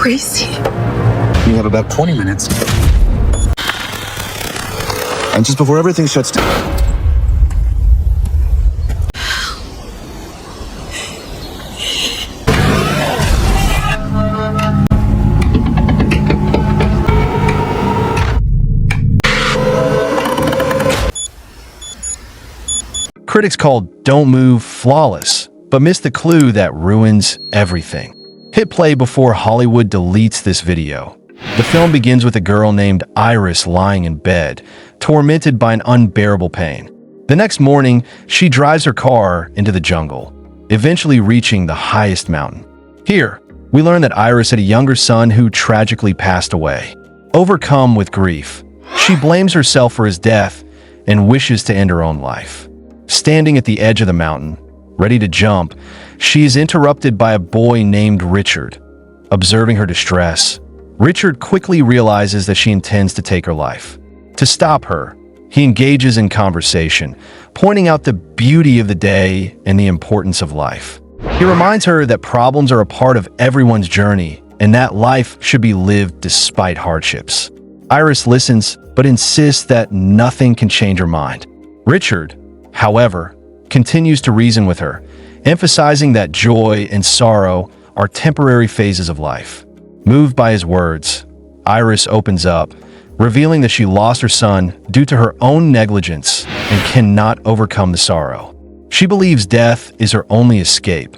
crazy. You have about 20 minutes. And just before everything shuts down. Critics called Don't Move flawless, but missed the clue that ruins everything. Hit play before Hollywood deletes this video. The film begins with a girl named Iris lying in bed, tormented by an unbearable pain. The next morning, she drives her car into the jungle, eventually reaching the highest mountain. Here, we learn that Iris had a younger son who tragically passed away. Overcome with grief, she blames herself for his death and wishes to end her own life. Standing at the edge of the mountain, ready to jump, she is interrupted by a boy named Richard. Observing her distress, Richard quickly realizes that she intends to take her life. To stop her, he engages in conversation, pointing out the beauty of the day and the importance of life. He reminds her that problems are a part of everyone's journey and that life should be lived despite hardships. Iris listens, but insists that nothing can change her mind. Richard, however, continues to reason with her, emphasizing that joy and sorrow are temporary phases of life. Moved by his words, Iris opens up, revealing that she lost her son due to her own negligence and cannot overcome the sorrow. She believes death is her only escape.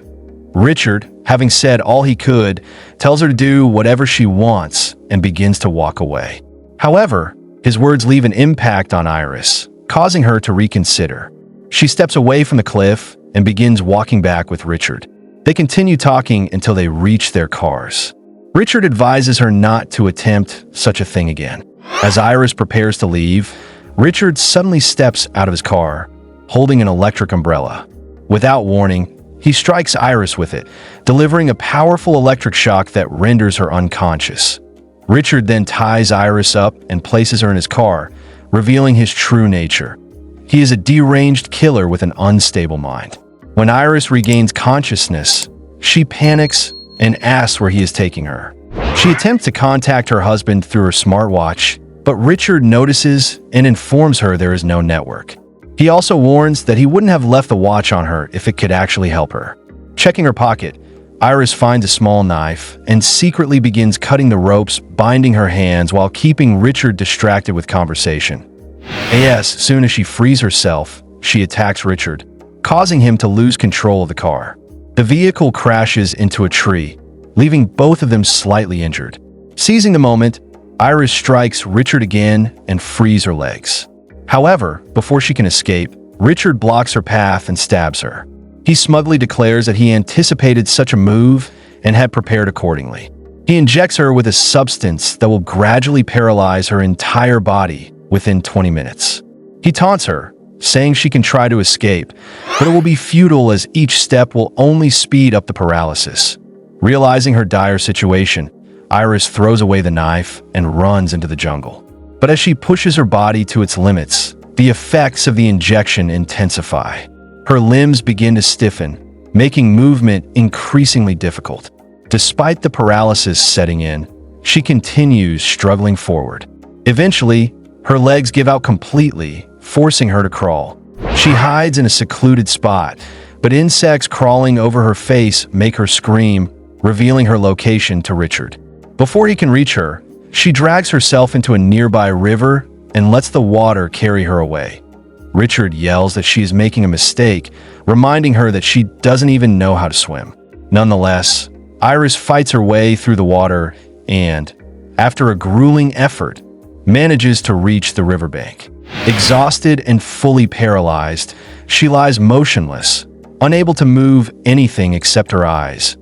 Richard, having said all he could, tells her to do whatever she wants and begins to walk away. However, his words leave an impact on Iris, causing her to reconsider. She steps away from the cliff and begins walking back with Richard. They continue talking until they reach their cars. Richard advises her not to attempt such a thing again. As Iris prepares to leave, Richard suddenly steps out of his car, holding an electric umbrella. Without warning, he strikes Iris with it, delivering a powerful electric shock that renders her unconscious. Richard then ties Iris up and places her in his car, revealing his true nature. He is a deranged killer with an unstable mind. When Iris regains consciousness, she panics and asks where he is taking her. She attempts to contact her husband through her smartwatch, but Richard notices and informs her there is no network. He also warns that he wouldn't have left the watch on her if it could actually help her. Checking her pocket, Iris finds a small knife and secretly begins cutting the ropes binding her hands while keeping Richard distracted with conversation. As soon as she frees herself, she attacks Richard, causing him to lose control of the car. The vehicle crashes into a tree, leaving both of them slightly injured. Seizing the moment, Iris strikes Richard again and frees her legs. However, before she can escape, Richard blocks her path and stabs her. He smugly declares that he anticipated such a move and had prepared accordingly. He injects her with a substance that will gradually paralyze her entire body within 20 minutes. He taunts her, saying she can try to escape, but it will be futile as each step will only speed up the paralysis. Realizing her dire situation, Iris throws away the knife and runs into the jungle. But as she pushes her body to its limits, the effects of the injection intensify. Her limbs begin to stiffen, making movement increasingly difficult. Despite the paralysis setting in, she continues struggling forward. Eventually, her legs give out completely, forcing her to crawl. She hides in a secluded spot, but insects crawling over her face make her scream, revealing her location to Richard. Before he can reach her, she drags herself into a nearby river and lets the water carry her away. Richard yells that she is making a mistake, reminding her that she doesn't even know how to swim. Nonetheless, Iris fights her way through the water and, after a grueling effort, manages to reach the riverbank. Exhausted and fully paralyzed, she lies motionless, unable to move anything except her eyes.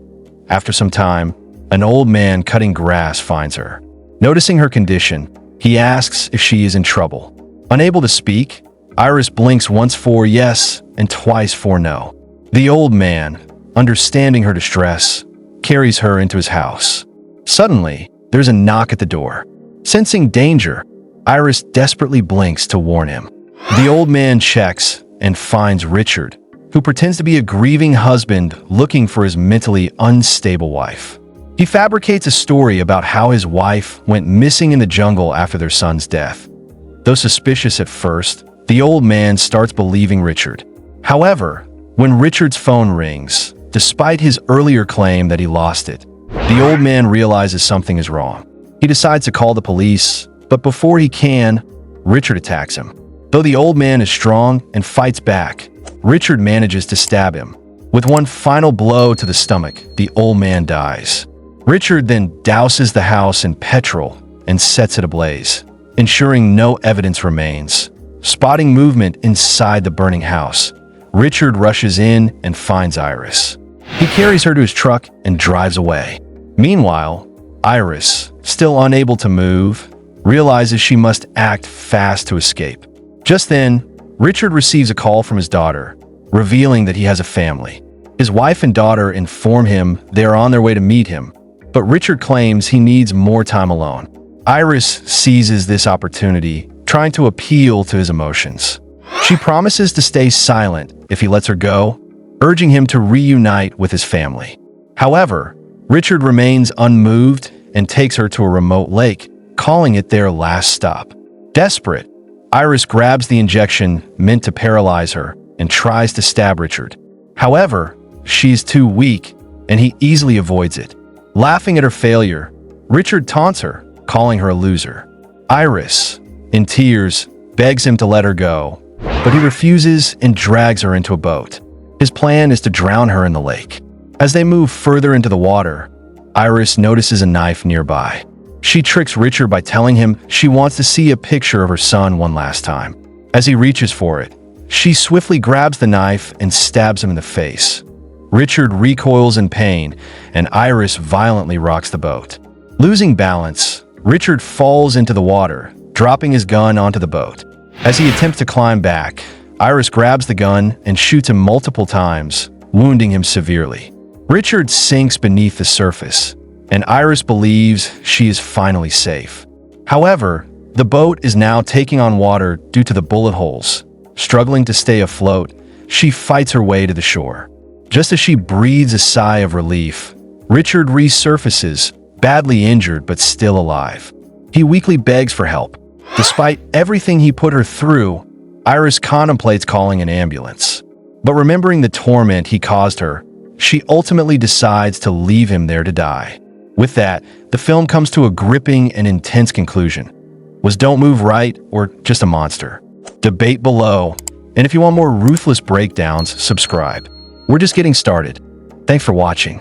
After some time, an old man cutting grass finds her. Noticing her condition, he asks if she is in trouble. Unable to speak, Iris blinks once for yes and twice for no. The old man, understanding her distress, carries her into his house. Suddenly, there's a knock at the door. Sensing danger, Iris desperately blinks to warn him. The old man checks and finds Richard, who pretends to be a grieving husband looking for his mentally unstable wife. He fabricates a story about how his wife went missing in the jungle after their son's death. Though suspicious at first, the old man starts believing Richard. However, when Richard's phone rings, despite his earlier claim that he lost it, the old man realizes something is wrong. He decides to call the police, but before he can, Richard attacks him. Though the old man is strong and fights back, Richard manages to stab him. With one final blow to the stomach, the old man dies. Richard then douses the house in petrol and sets it ablaze, ensuring no evidence remains. Spotting movement inside the burning house, Richard rushes in and finds Iris. He carries her to his truck and drives away. Meanwhile, Iris, still unable to move, realizes she must act fast to escape. Just then, Richard receives a call from his daughter, revealing that he has a family. His wife and daughter inform him they are on their way to meet him, but Richard claims he needs more time alone. Iris seizes this opportunity, trying to appeal to his emotions. She promises to stay silent if he lets her go, urging him to reunite with his family. However, Richard remains unmoved and takes her to a remote lake, calling it their last stop. Desperate, Iris grabs the injection meant to paralyze her and tries to stab Richard. However, she's too weak, and he easily avoids it. Laughing at her failure, Richard taunts her, calling her a loser. Iris, in tears, begs him to let her go, but he refuses and drags her into a boat. His plan is to drown her in the lake. As they move further into the water, Iris notices a knife nearby. She tricks Richard by telling him she wants to see a picture of her son one last time. As he reaches for it, she swiftly grabs the knife and stabs him in the face. Richard recoils in pain, and Iris violently rocks the boat. Losing balance, Richard falls into the water, dropping his gun onto the boat. As he attempts to climb back, Iris grabs the gun and shoots him multiple times, wounding him severely. Richard sinks beneath the surface, and Iris believes she is finally safe. However, the boat is now taking on water due to the bullet holes. Struggling to stay afloat, she fights her way to the shore. Just as she breathes a sigh of relief, Richard resurfaces, badly injured but still alive. He weakly begs for help. Despite everything he put her through, Iris contemplates calling an ambulance. But remembering the torment he caused her, she ultimately decides to leave him there to die. With that, the film comes to a gripping and intense conclusion. Was Don't Move right, or just a monster? Debate below, and if you want more ruthless breakdowns, subscribe. We're just getting started. Thanks for watching.